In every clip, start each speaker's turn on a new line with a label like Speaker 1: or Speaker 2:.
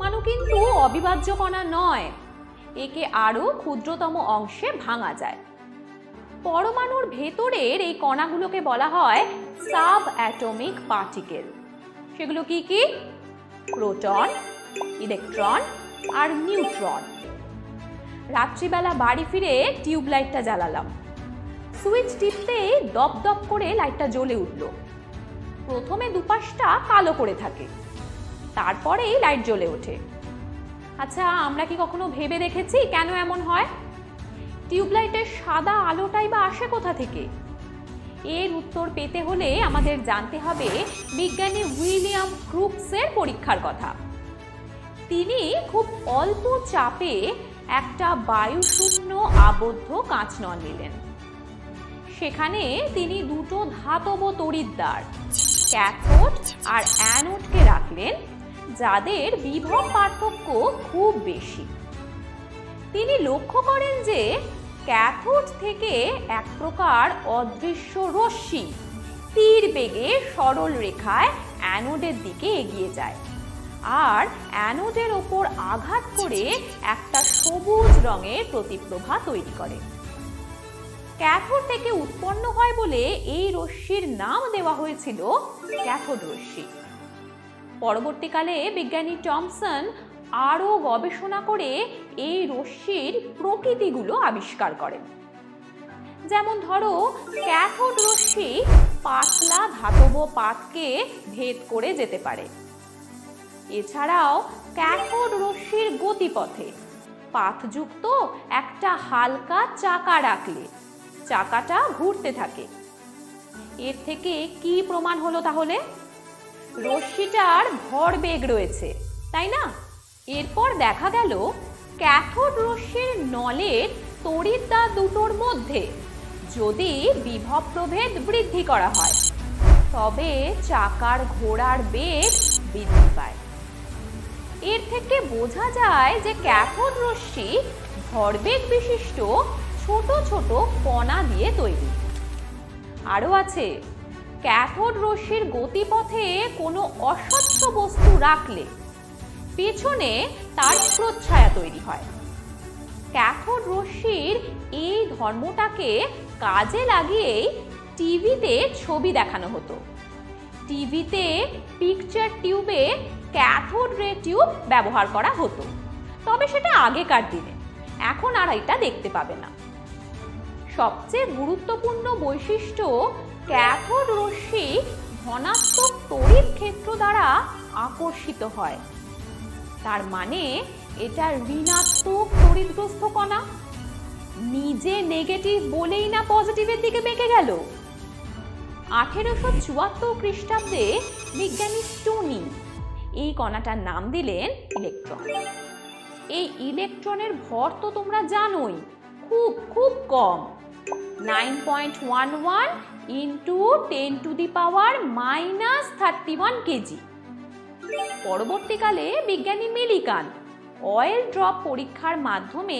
Speaker 1: পরমাণু কিন্তু অবিভাজ্য কণা নয়, একে আরো ক্ষুদ্রতম অংশে ভাঙা যায়। পরমাণুর ভেতরের এই কণাগুলোকে বলা হয় সাব অ্যাটমিক পার্টিকেল। সেগুলো কি কি? প্রোটন, ইলেকট্রন আর নিউট্রন। রাত্রিবেলা বাড়ি ফিরে টিউবলাইটটা জ্বালালাম। সুইচ টিপতে দপদপ করে লাইটটা জ্বলে উঠল। প্রথমে দুপাশটা কালো করে থাকে, তারপরেই লাইট জ্বলে ওঠে। আচ্ছা, আমরা কি কখনো ভেবে দেখেছি কেন এমন হয়? টিউবলাইটের সাদা আলোটাই বা আসে কোথা থেকে? এর উত্তর পেতে হলে আমাদের জানতে হবে বিজ্ঞানী উইলিয়াম ক্রুকসের পরীক্ষার কথা। তিনি খুব অল্প চাপে একটা বায়ুশূন্য আবদ্ধ কাঁচনল নিলেন। সেখানে তিনি দুটো ধাতব তড়িৎদ্বার ক্যাথোড আর অ্যানোডকে রাখলেন, যাদের বিভব পার্থক্য খুব বেশি। তিনি লক্ষ্য করেন যে ক্যাথোড থেকে এক প্রকার অদৃশ্য রশ্মি তীর বেগে সরল রেখায় অ্যানোডের দিকে এগিয়ে যায় আর অ্যানোডের ওপর আঘাত করে একটা সবুজ রঙের প্রতিপ্রভা তৈরি করে। ক্যাথোড থেকে উৎপন্ন হয় বলে এই রশ্মির নাম দেওয়া হয়েছিল ক্যাথোড রশ্মি। পরবর্তীকালে বিজ্ঞানী টমসন আরও গবেষণা করে এই রশ্মির প্রকৃতিগুলো আবিষ্কার করেন। যেমন ধরো, ক্যাথোড রশ্মি পাতলা ধাতব পাতকে ভেদ করে যেতে পারে। এছাড়াও ক্যাথোড রশ্মির গতিপথে পাতযুক্ত একটা হালকা চাকা রাখলে চাকাটা ঘুরতে থাকে। এর থেকে কি প্রমাণ হলো তাহলে? রশ্মিটার ভরবেগ রয়েছে, তাই না? এরপর দেখা গেল ক্যাথোড রশ্মির নলের তড়িৎদ্বার দুটোর মধ্যে যদি বিভব প্রভেদ বৃদ্ধি করা হয় তবে চাকার ঘোরার বেগ বৃদ্ধি পায়। এর থেকে বোঝা যায় যে ক্যাথোড রশ্মি ভরবেগ বিশিষ্ট ছোট ছোট কণা দিয়ে তৈরি। আরও আছে, ক্যাথোড রশ্মির গতিপথে কোনো অস্বচ্ছ বস্তু রাখলে পেছনে তার প্রচ্ছায়া তৈরি হয়। ক্যাথোড রশ্মির এই ধর্মটাকে কাজে লাগিয়েই টিভিতে ছবি দেখানো হতো। টিভিতে পিকচার টিউবে ক্যাথোড রে টিউব ব্যবহার করা হতো, তবে সেটা আগেকার দিনে, এখন আর এটা দেখতে পাবে না। সবচেয়ে গুরুত্বপূর্ণ বৈশিষ্ট্য, ক্যাথোড রশ্মি ধনাত্মক তড়িৎ ক্ষেত্র দ্বারা আকর্ষিত হয়। তার মানে এটা ঋণাত্মক তড়িৎগ্রস্ত কণা। নিজে নেগেটিভ বলেই না পজিটিভের দিকে বেঁকে গেল। 1874 খ্রিস্টাব্দে বিজ্ঞানী স্টোনি এই কণাটার নাম দিলেন ইলেকট্রন। এই ইলেকট্রনের ভর তো তোমরা জানোই, খুব খুব কম, 9.11 ইন্টু 10⁻³ কেজি। পরবর্তীকালে বিজ্ঞানী মিলিকান অয়েল ড্রপ পরীক্ষার মাধ্যমে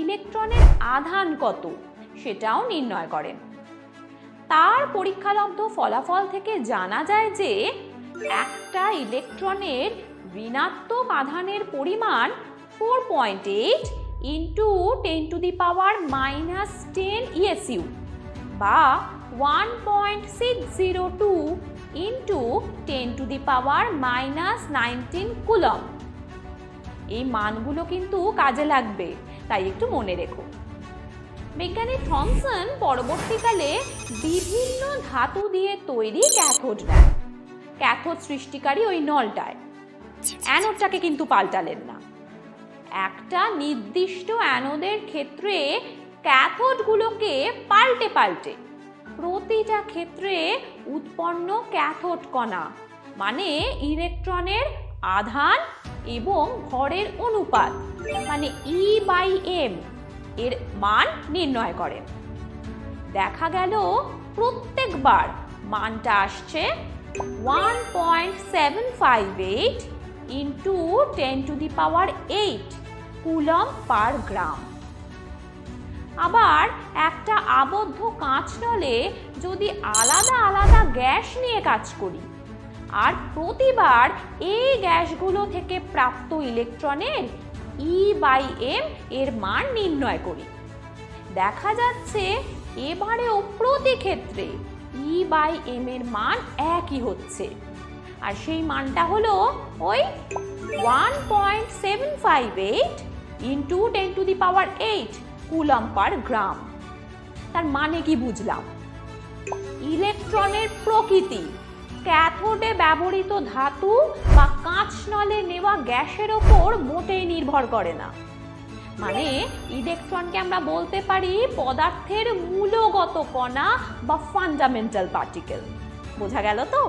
Speaker 1: ইলেকট্রনের আধান কত সেটাও নির্ণয় করেন। তার পরীক্ষালব্ধ ফলাফল থেকে জানা যায় যে একটা ইলেকট্রনের ঋণাত্মক আধানের পরিমাণ 4.8 ইন্টু 10⁻⁻10 ESU বা 1.602 ইন্টু 10⁻⁻19 কুলম। এই মানগুলো কিন্তু কাজে লাগবে, তাই একটু মনে রেখো। বিজ্ঞানী থমসন পরবর্তীকালে বিভিন্ন ধাতু দিয়ে তৈরি ক্যাথোড নেন। ক্যাথোড সৃষ্টিকারী ওই নলটায়, অ্যানোডটাকে কিন্তু পাল্টালেন না। একটা নির্দিষ্ট অ্যানোডের ক্ষেত্রে ক্যাথোডগুলোকে পাল্টে পাল্টে প্রতিটা ক্ষেত্রে উৎপন্ন ক্যাথোড কণা মানে ইলেকট্রনের আধান এবং ভরের অনুপাত মানে E/m এর মান নির্ণয় করেন। দেখা গেল প্রত্যেকবার মানটা আসছে 1.758 ইন্টু 10⁸ কুলম পার গ্রাম। আবার একটা আবদ্ধ কাঁচ নলে যদি আলাদা আলাদা গ্যাস নিয়ে কাজ করি আর প্রতিবার এই গ্যাসগুলো থেকে প্রাপ্ত ইলেকট্রনের E/m এর মান নির্ণয় করি। দেখা যাচ্ছে এবারেও প্রতি ক্ষেত্রে E/m এর মান একই হচ্ছে, আর সেই মানটা হলো ওই 1.758 ইন্টু 10⁸ কুলম্ব পার গ্রাম। তার মানে কি বুঝলাম? ইলেকট্রনের প্রকৃতি ক্যাথোডে ব্যবহৃত ধাতু বা কাঁচ নলে নেওয়া গ্যাসের ওপর মোটেই নির্ভর করে না। মানে ইলেকট্রনকে আমরা বলতে পারি পদার্থের মূলগত কণা বা ফান্ডামেন্টাল পার্টিকেল। বোঝা গেল তো?